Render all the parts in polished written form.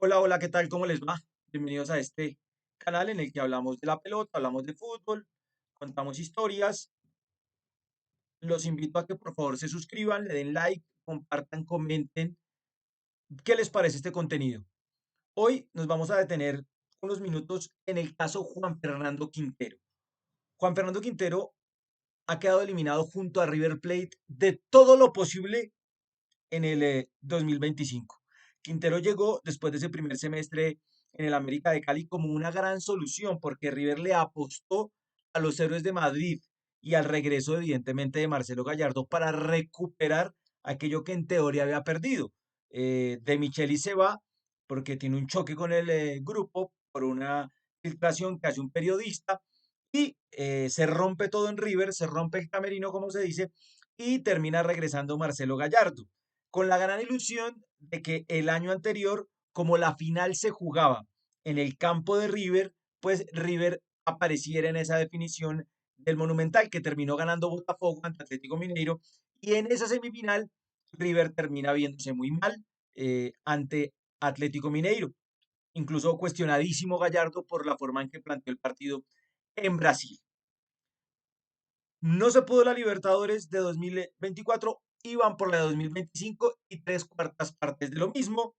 Hola, hola, ¿qué tal? ¿Cómo les va? Bienvenidos a este canal en el que hablamos de la pelota, hablamos de fútbol, contamos historias. Los invito a que por favor se suscriban, le den like, compartan, comenten. ¿Qué les parece este contenido? Hoy nos vamos a detener unos minutos en el caso Juan Fernando Quintero. Juan Fernando Quintero ha quedado eliminado junto a River Plate de todo lo posible en el 2025. Quintero llegó después de ese primer semestre en el América de Cali como una gran solución porque River le apostó a los héroes de Madrid y al regreso evidentemente de Marcelo Gallardo para recuperar aquello que en teoría había perdido. De Micheli se va porque tiene un choque con el grupo por una filtración que hace un periodista y se rompe todo en River, se rompe el camerino como se dice y termina regresando Marcelo Gallardo con la gran ilusión de que el año anterior, como la final se jugaba en el campo de River, pues River apareciera en esa definición del Monumental, que terminó ganando Botafogo ante Atlético Mineiro, y en esa semifinal River termina viéndose muy mal ante Atlético Mineiro, incluso cuestionadísimo Gallardo por la forma en que planteó el partido en Brasil. No se pudo la Libertadores de 2024, iban por la de 2025 y tres cuartas partes de lo mismo.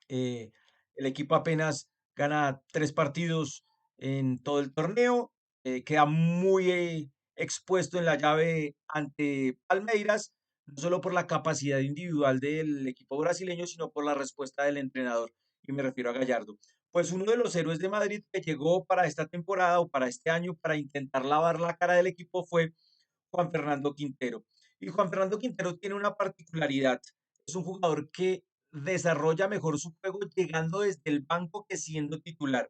Eh, el equipo apenas gana tres partidos en todo el torneo, queda muy expuesto en la llave ante Palmeiras, no solo por la capacidad individual del equipo brasileño, sino por la respuesta del entrenador, y me refiero a Gallardo. Pues uno de los héroes de Madrid que llegó para esta temporada o para este año para intentar lavar la cara del equipo fue Juan Fernando Quintero. Y Juan Fernando Quintero tiene una particularidad. Es un jugador que desarrolla mejor su juego llegando desde el banco que siendo titular.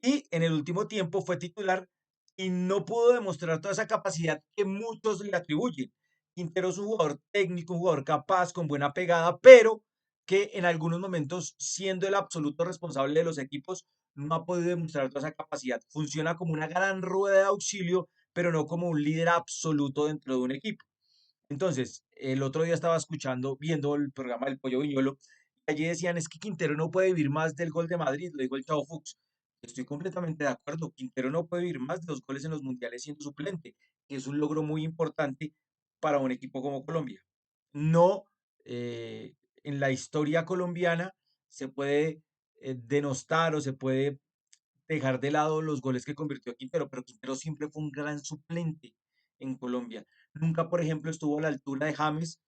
Y en el último tiempo fue titular y no pudo demostrar toda esa capacidad que muchos le atribuyen. Quintero es un jugador técnico, un jugador capaz, con buena pegada, pero que en algunos momentos, siendo el absoluto responsable de los equipos, no ha podido demostrar toda esa capacidad. Funciona como una gran rueda de auxilio, pero no como un líder absoluto dentro de un equipo. Entonces, el otro día estaba escuchando, viendo el programa del Pollo Viñolo, y allí decían, es que Quintero no puede vivir más del gol de Madrid, lo dijo el Chavo Fuchs. Estoy completamente de acuerdo, Quintero no puede vivir más de los goles en los mundiales siendo suplente, que es un logro muy importante para un equipo como Colombia. No, en la historia colombiana se puede denostar o se puede dejar de lado los goles que convirtió Quintero, pero Quintero siempre fue un gran suplente en Colombia. Nunca, por ejemplo, estuvo a la altura de James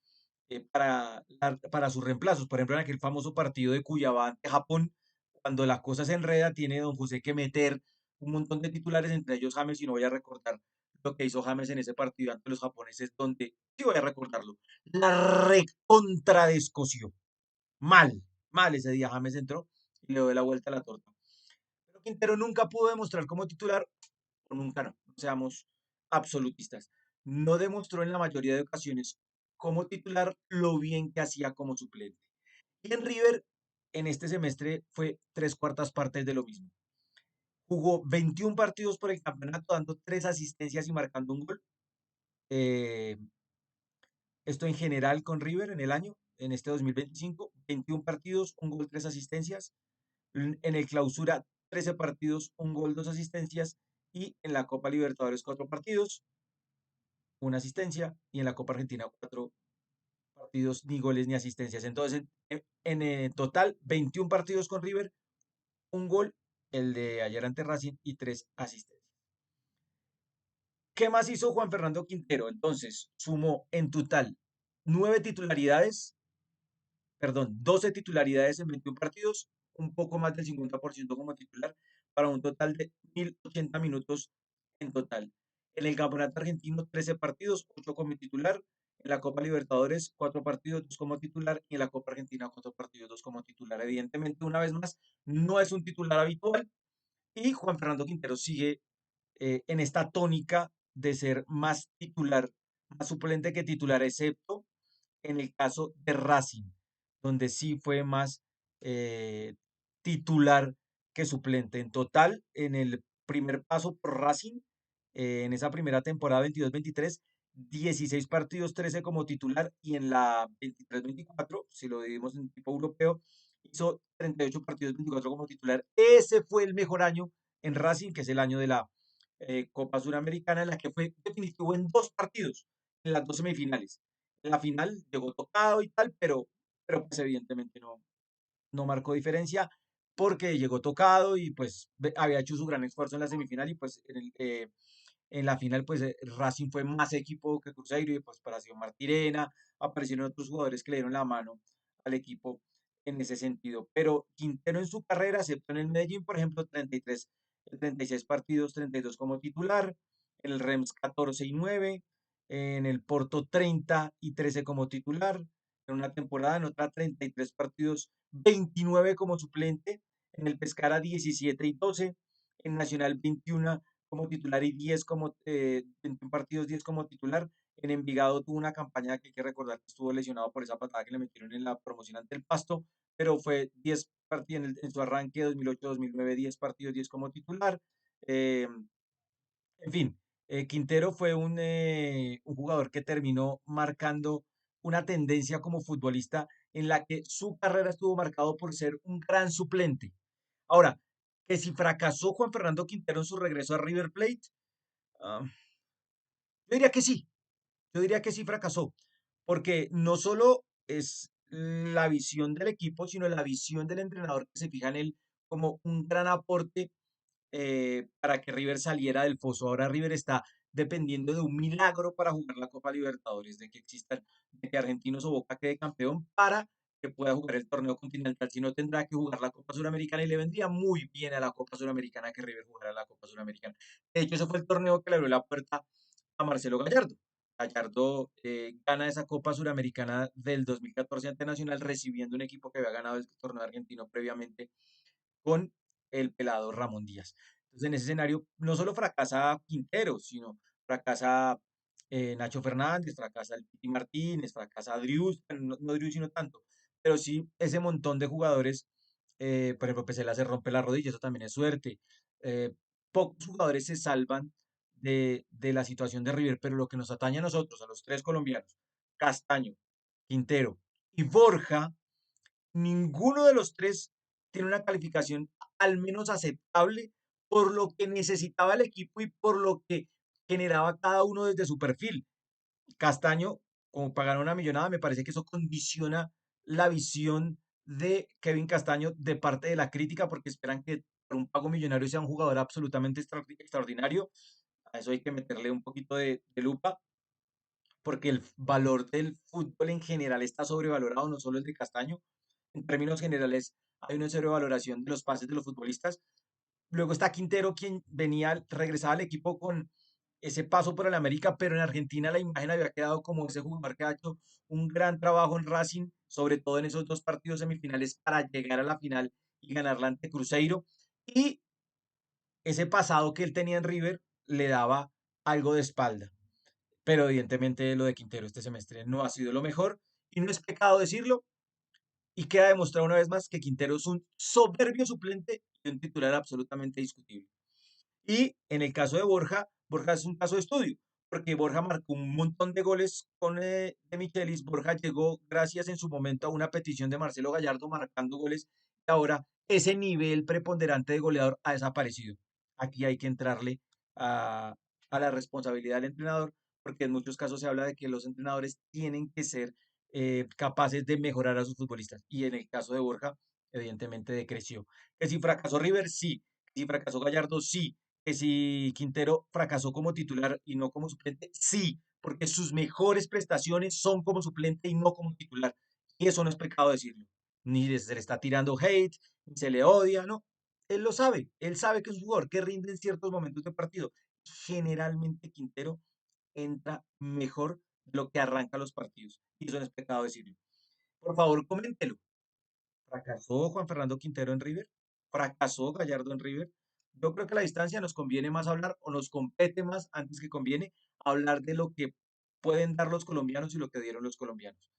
para sus reemplazos. Por ejemplo, en aquel famoso partido de Cuyabá ante Japón, cuando la cosa se enreda, tiene don José que meter un montón de titulares, entre ellos James, y no voy a recordar lo que hizo James en ese partido ante los japoneses, donde sí voy a recordarlo. La recontra descoció. Mal, mal ese día James entró y le dio la vuelta a la torta. Pero Quintero nunca pudo demostrar como titular, o nunca no seamos absolutistas. No demostró en la mayoría de ocasiones como titular lo bien que hacía como suplente. Y en River, en este semestre, fue tres cuartas partes de lo mismo. Jugó 21 partidos por el campeonato, dando tres asistencias y marcando un gol. Eh, Esto en general con River en el año, en este 2025, 21 partidos, un gol, tres asistencias. En el clausura, 13 partidos, un gol, dos asistencias. Y en la Copa Libertadores, cuatro partidos, una asistencia. Y en la Copa Argentina, cuatro partidos, ni goles ni asistencias. Entonces, en total, 21 partidos con River, un gol, el de ayer ante Racing y tres asistencias. ¿Qué más hizo Juan Fernando Quintero? Entonces, sumó en total 9 titularidades, perdón, 12 titularidades en 21 partidos, un poco más del 50% como titular, para un total de 1080 minutos en total. En el Campeonato Argentino, 13 partidos, 8 como titular. En la Copa Libertadores, 4 partidos, 2 como titular. Y en la Copa Argentina, 4 partidos, 2 como titular. Evidentemente, una vez más, no es un titular habitual. Y Juan Fernando Quintero sigue en esta tónica de ser más titular, más suplente que titular, excepto en el caso de Racing, donde sí fue más eh, titular que suplente. En total, en el primer paso por Racing, en esa primera temporada 22-23, 16 partidos, 13 como titular, y en la 23-24, si lo dividimos en tipo europeo, hizo 38 partidos, 24 como titular. Ese fue el mejor año en Racing, que es el año de la Copa Suramericana, en la que fue definitivo en dos partidos, en las dos semifinales. En la final llegó tocado y tal, pero pues evidentemente no marcó diferencia porque llegó tocado y pues había hecho su gran esfuerzo en la semifinal y pues en la final, pues Racing fue más equipo que Cruzeiro y pues apareció Martirena, aparecieron otros jugadores que le dieron la mano al equipo en ese sentido. Pero Quintero en su carrera, excepto en el Medellín, por ejemplo, 33, 36 partidos, 32 como titular, en el Rems 14 y 9, en el Porto 30 y 13 como titular, en una temporada, en otra 33 partidos, 29 como suplente, en el Pescara 17 y 12, en Nacional 21 como titular y 10 como, 21 partidos, 10 como titular. En Envigado tuvo una campaña que hay que recordar que estuvo lesionado por esa patada que le metieron en la promoción ante el Pasto, pero fue 10 partidos en su arranque 2008-2009, 10 partidos, 10 como titular. Eh, en fin, Quintero fue un jugador que terminó marcando una tendencia como futbolista en la que su carrera estuvo marcado por ser un gran suplente. Ahora, que si fracasó Juan Fernando Quintero en su regreso a River Plate, ah, yo diría que sí, yo diría que sí fracasó, porque no solo es la visión del equipo, sino la visión del entrenador que se fija en él como un gran aporte para que River saliera del foso. Ahora River está dependiendo de un milagro para jugar la Copa Libertadores, de que existan, de que Argentinos o Boca quede campeón para que pueda jugar el torneo continental, si no tendrá que jugar la Copa Suramericana y le vendría muy bien a la Copa Suramericana que River jugara la Copa Suramericana. De hecho, ese fue el torneo que le abrió la puerta a Marcelo Gallardo. Gallardo gana esa Copa Suramericana del 2014 ante Nacional, recibiendo un equipo que había ganado el torneo argentino previamente con el pelado Ramón Díaz. Entonces, en ese escenario, no solo fracasa Quintero, sino fracasa Nacho Fernández, fracasa el Piti Martínez, fracasa Drius, bueno, no Drius sino tanto, pero sí ese montón de jugadores, por ejemplo, Pesela se rompe la rodilla, eso también es suerte. Eh, Pocos jugadores se salvan de la situación de River, pero lo que nos atañe a nosotros, a los tres colombianos, Castaño, Quintero y Borja, ninguno de los tres tiene una calificación al menos aceptable por lo que necesitaba el equipo y por lo que generaba cada uno desde su perfil. Castaño, como pagaron una millonada, me parece que eso condiciona la visión de Kevin Castaño de parte de la crítica porque esperan que por un pago millonario sea un jugador absolutamente extraordinario. A eso hay que meterle un poquito de lupa porque el valor del fútbol en general está sobrevalorado, no solo el de Castaño. En términos generales, hay una sobrevaloración de los pases de los futbolistas. Luego está Quintero, quien regresaba al equipo con ese paso por el América, pero en Argentina la imagen había quedado como ese jugador que ha hecho un gran trabajo en Racing, sobre todo en esos dos partidos semifinales para llegar a la final y ganarla ante Cruzeiro. Y ese pasado que él tenía en River le daba algo de espalda. Pero evidentemente lo de Quintero este semestre no ha sido lo mejor y no es pecado decirlo. Y queda demostrado una vez más que Quintero es un soberbio suplente y un titular absolutamente discutible. Y en el caso de Borja, Borja es un caso de estudio, porque Borja marcó un montón de goles con de Michelis. Borja llegó gracias en su momento a una petición de Marcelo Gallardo marcando goles y ahora ese nivel preponderante de goleador ha desaparecido. Aquí hay que entrarle a, a la responsabilidad del entrenador, porque en muchos casos se habla de que los entrenadores tienen que ser capaces de mejorar a sus futbolistas. Y en el caso de Borja, evidentemente decreció. Que si fracasó River, sí. Que si fracasó Gallardo, sí. Que si Quintero fracasó como titular y no como suplente, sí, porque sus mejores prestaciones son como suplente y no como titular. Y eso no es pecado decirlo. Ni se le está tirando hate, ni se le odia, no. Él lo sabe, él sabe que es un jugador que rinde en ciertos momentos de partido. Generalmente Quintero entra mejor de lo que arranca los partidos. Y eso no es pecado decirlo. Por favor, coméntelo. ¿Fracasó Juan Fernando Quintero en River? ¿Fracasó Gallardo en River? Yo creo que a la distancia nos conviene más hablar o nos compete más antes que conviene hablar de lo que pueden dar los colombianos y lo que dieron los colombianos.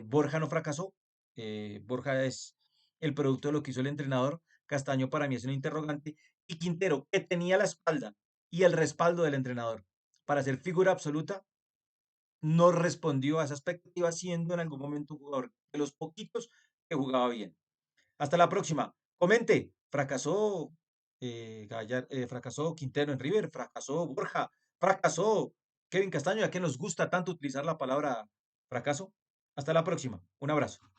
Borja no fracasó. Borja es el producto de lo que hizo el entrenador. Castaño para mí es un interrogante. Y Quintero, que tenía la espalda y el respaldo del entrenador para ser figura absoluta, no respondió a esa expectativa, siendo en algún momento un jugador de los poquitos que jugaba bien. Hasta la próxima. Comente, fracasó Quintero en River, fracasó Borja, fracasó Kevin Castaño, ya que nos gusta tanto utilizar la palabra fracaso. Hasta la próxima. Un abrazo.